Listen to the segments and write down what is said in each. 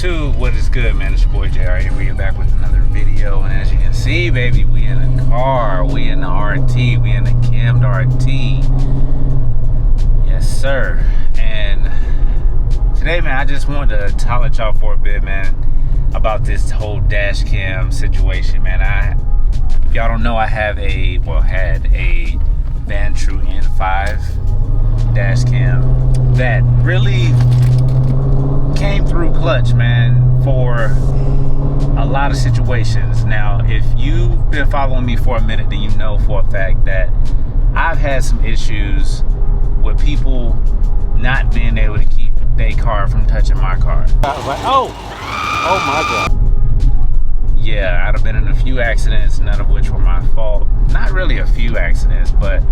YouTube, what is good, man? It's your boy JR. We are back with another video, and as you can see, baby, we in a car, we in the RT, we in the cammed RT. Yes, sir. And today, man, I just wanted to holler at y'all for a bit, man, about this whole dash cam situation, man. If y'all don't know, I have had a Vantrue N5 dash cam that really came through clutch, man, for a lot of situations. Now, if you've been following me for a minute, then you know for a fact that I've had some issues with people not being able to keep their car from touching my car. I was like, oh my God. Yeah, I'd have been in a few accidents, none of which were my fault. Not really a few accidents, but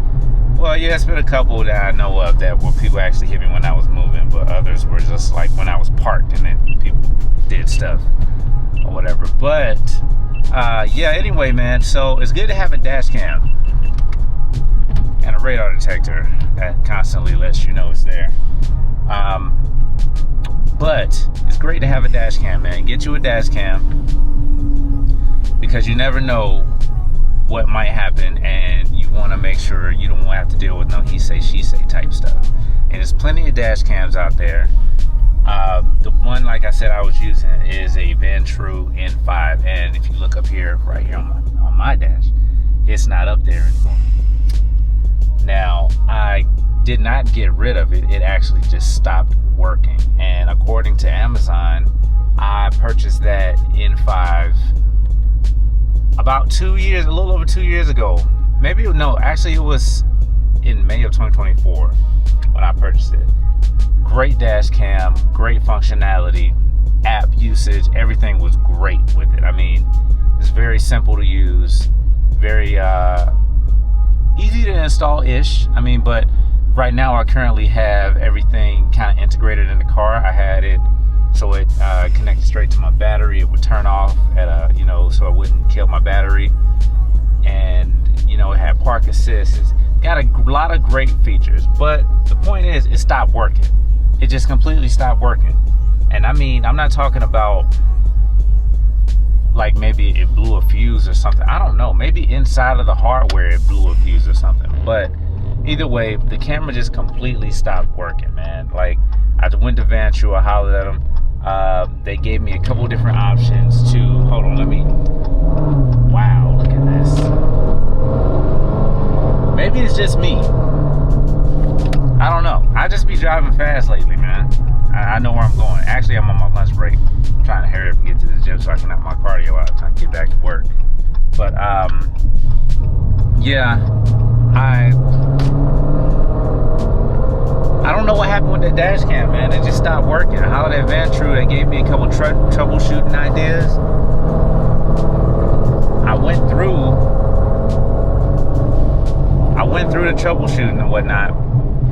well, yeah, it's been a couple that I know of that where people actually hit me when I was moving, but others were just like when I was parked and then people did stuff or whatever. But yeah, anyway, man, so it's good to have a dash cam and a radar detector that constantly lets you know it's there. But it's great to have a dash cam, man. Get you a dash cam because you never know what might happen, and you want to make sure you don't have to deal with no he say she say type stuff. And there's plenty of dash cams out there. The one, like I said, I was using is a Vantrue N5, and if you look up here, right here on my dash, it's not up there anymore. Now, I did not get rid of it. It actually just stopped working, and according to Amazon, I purchased that N5 about 2 years, a little over 2 years ago. Maybe, no, actually it was in May of 2024 when I purchased it. Great dash cam, great functionality, app usage, everything was great with it. I mean, it's very simple to use, very easy to install-ish. I mean, but right now I currently have everything kind of integrated in the car. I had it so it connected straight to my battery. It would turn off at so it wouldn't kill my battery. And, it had park assist. It's got a lot of great features. But the point is, it stopped working. It just completely stopped working. And I mean, I'm not talking about like maybe it blew a fuse or something. I don't know. Maybe inside of the hardware it blew a fuse or something. But either way, the camera just completely stopped working, man. Like, I went to Vantrue, I hollered at them. They gave me a couple different options to, hold on, wow, look at this. Maybe it's just me. I don't know. I just be driving fast lately, man. I know where I'm going. Actually, I'm on my lunch break. I'm trying to hurry up and get to the gym so I can have my cardio out. I'm trying to get back to work. But, yeah, I don't know what happened with the dash cam, man. It just stopped working. I hollered at Vantrue. They gave me a couple troubleshooting ideas. I went through the troubleshooting and whatnot,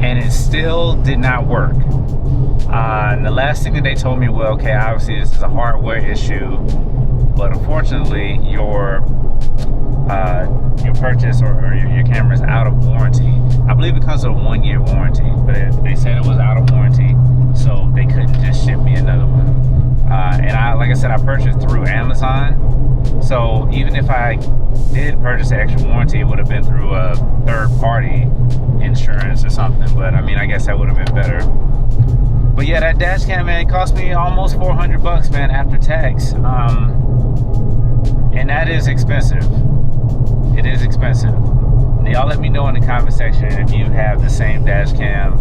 and it still did not work. And the last thing that they told me, well, okay, obviously this is a hardware issue, but unfortunately your purchase or your camera is out of warranty. I believe it comes with a 1-year warranty, but they said it was out of warranty, so they couldn't just ship me another one. And like I said, I purchased through Amazon. So even if I did purchase an extra warranty, it would have been through a third-party insurance or something. But I mean, I guess that would have been better. But yeah, that dash cam, man, it cost me almost $400, man, after tax. And that is expensive. It is expensive. Now, y'all let me know in the comment section if you have the same dash cam.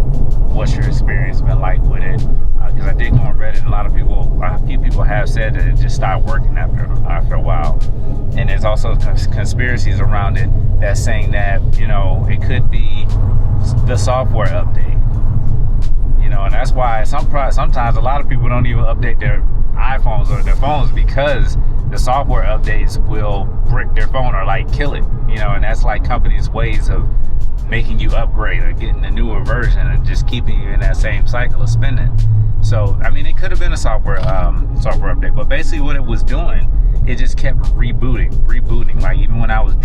What's your experience been like with it? Because I did go on Reddit, and a few people have said that it just stopped working after a while. And there's also conspiracies around it that's saying that, it could be the software update. And that's why sometimes a lot of people don't even update their iPhones or their phones because the software updates will brick their phone or like kill it. And that's like companies' ways of making you upgrade or getting a newer version and just keeping you in that same cycle of spending. So, I mean, it could have been a software update, but basically what it was doing, it just kept rebooting. Like even when I would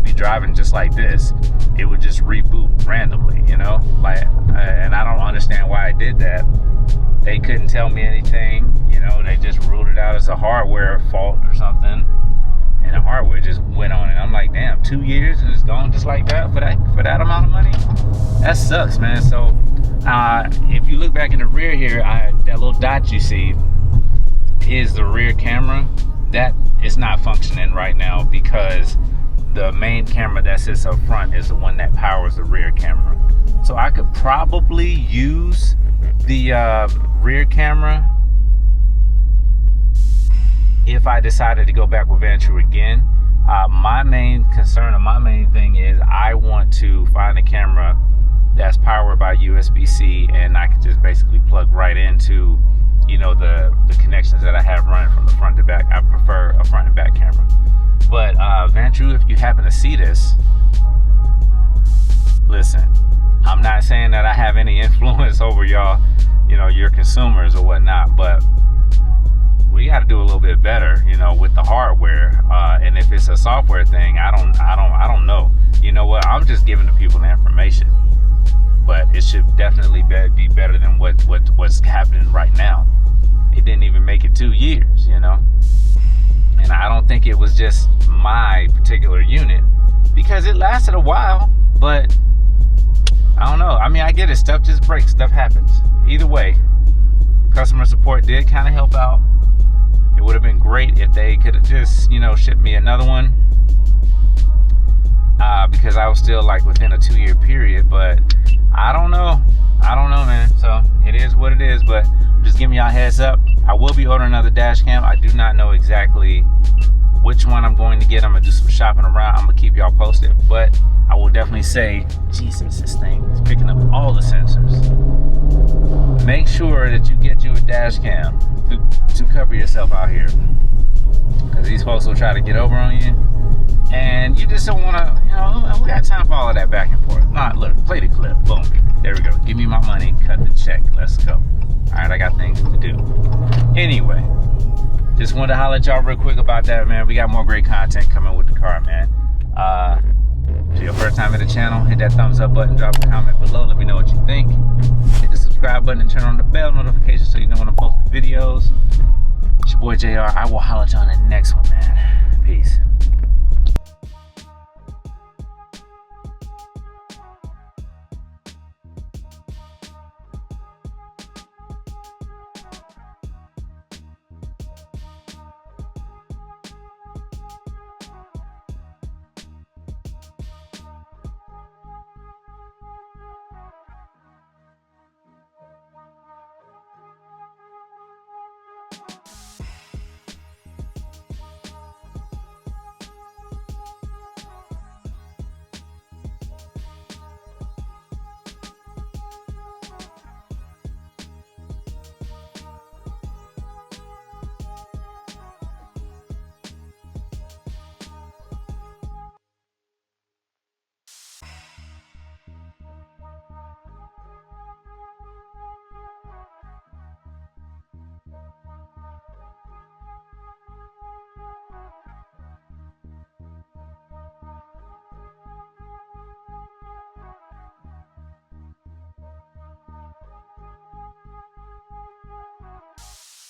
be driving just like this, it would just reboot randomly, like, and I don't understand why it did that. They couldn't tell me anything, they just was a hardware fault or something, and the hardware just went on it. I'm like, damn, 2 years and it's gone just like that for that amount of money? That sucks, man. So if you look back in the rear here, that little dot you see is the rear camera. That is not functioning right now because the main camera that sits up front is the one that powers the rear camera. So I could probably use the rear camera if I decided to go back with Vantrue again. My main concern and my main thing is I want to find a camera that's powered by USB-C, and I can just basically plug right into, you know, the connections that I have running from the front to back. I prefer a front and back camera. But Vantrue, if you happen to see this, listen, I'm not saying that I have any influence over y'all, you know, your consumers or whatnot, but we got to do a little bit better, you know, with the hardware. And if it's a software thing, I don't know. You know what? I'm just giving the people the information, but it should definitely be better than what's happening right now. It didn't even make it 2 years, you know. And I don't think it was just my particular unit, because it lasted a while, but I don't know. I mean, I get it. Stuff just breaks. Stuff happens. Either way, customer support did kind of help out. It would have been great if they could have just, you know, shipped me another one, because I was still like within a 2 year period. But I don't know, man. So it is what it is. But I'm just giving y'all a heads up. I will be ordering another dash cam. I do not know exactly which one I'm going to get. I'm gonna do some shopping around. I'm gonna keep y'all posted. But I will definitely say, Jesus, this thing is picking up all the sensors. Make sure that you get you a dash cam to cover yourself out here, because these folks will try to get over on you, and you just don't want to, you know, we got time for all of that back and forth. Nah, look, play the clip. Boom. There we go. Give me my money. Cut the check. Let's go. All right, I got things to do. Anyway, just wanted to holler at y'all real quick about that, man. We got more great content coming with the car, man. If you're your first time at the channel, hit that thumbs up button, drop a comment below, let me know what you think. Hit the subscribe button and turn on the bell notification so you know when I'm posting videos. It's your boy JR. I will holler at y'all in the next one, man. Peace.